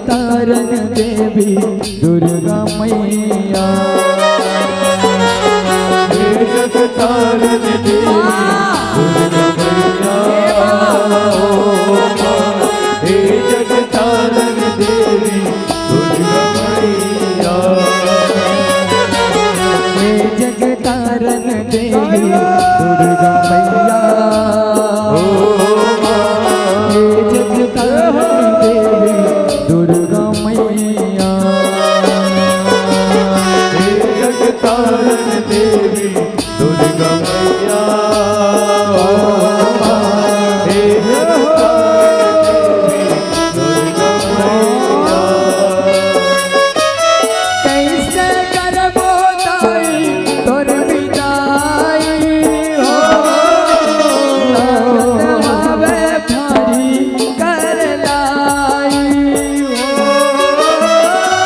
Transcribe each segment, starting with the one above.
तारन देवी दुर्गा मैया। हे जग तारन देवी दुर्गा मैया। हे जग तारन देवी दुर्गा मैया। हे जग तारन देवी दुर्गा मैया। हे जग तारन देवी दुर्गा मैया। हे जग तारन देवी दुर्गा मैया। हे जग तारन देवी दुर्गा मैया। कैसे करबो दाई तोर विदाई हो। लागत हवे भारी कर लाई हो।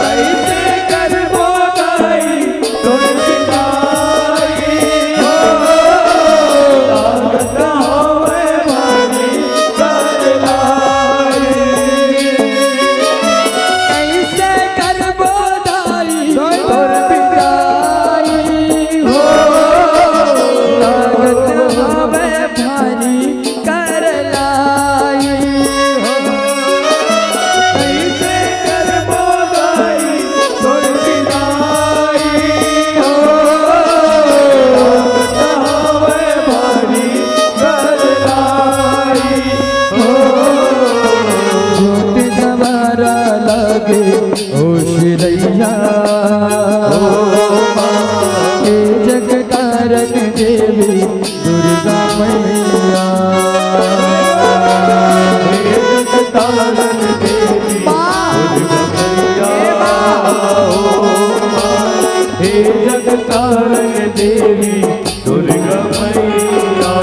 कैसे करबो दाई तोर विदाई हो। लागत हवे भारी कर लाई। कैसे करबो दाई तोर विदाई हो। लागत हवे भारी कर लाई हो। कैसे करबो दाई तोर विदाई हो। लागत हवे भारी कर लाई हो। जोत जवारा लगे ओ शिरैया। हे जग तारन देवी दुर्गा मैया। हे जग तारन देवी दुर्गा मैया। हे जग तारन देवी दुर्गा मैया।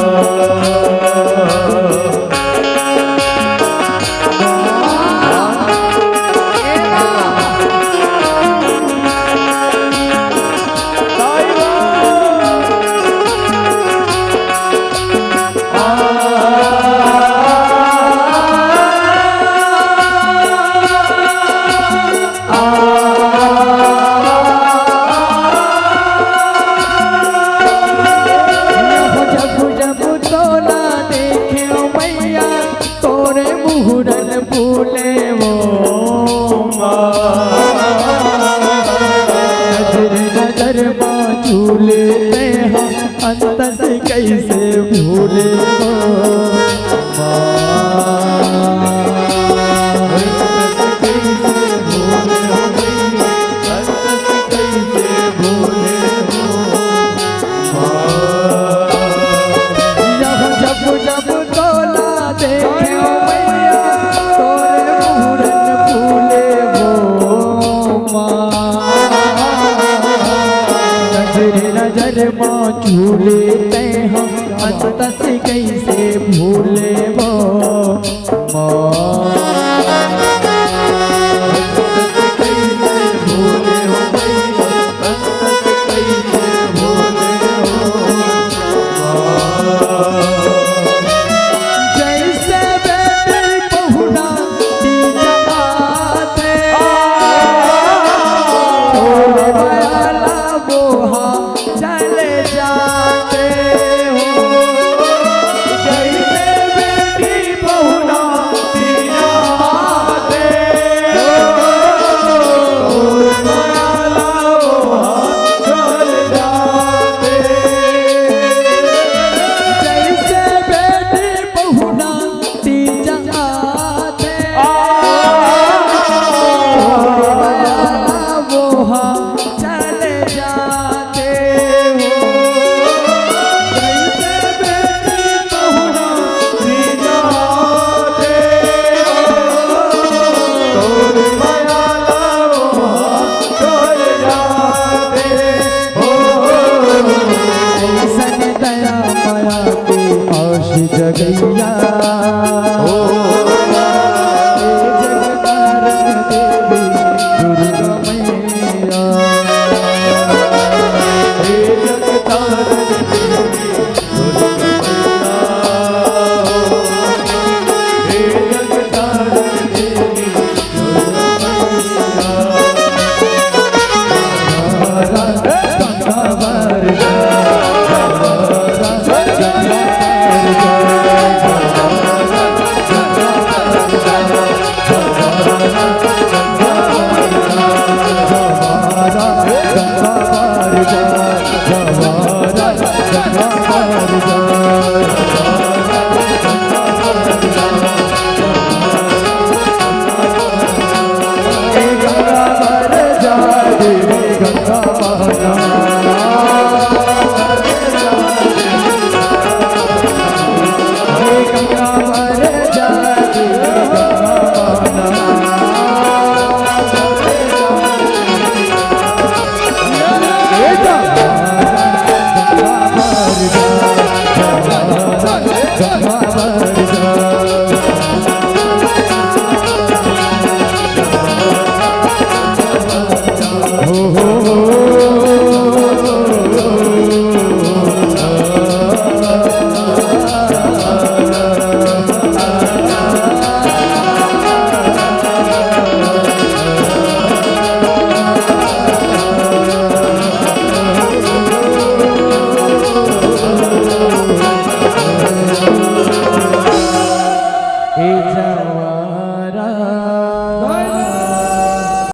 जब जब तोला देखे मैया तोरे मुहरन फूले वो। नजर नजर झूले हम अंत से कैसे भूले वो। जब जब तोला देखे मैया तोरे मुहरन फूले वो माँ। नजर नजर झूले हम अंत से कैसे भूले वो माँ।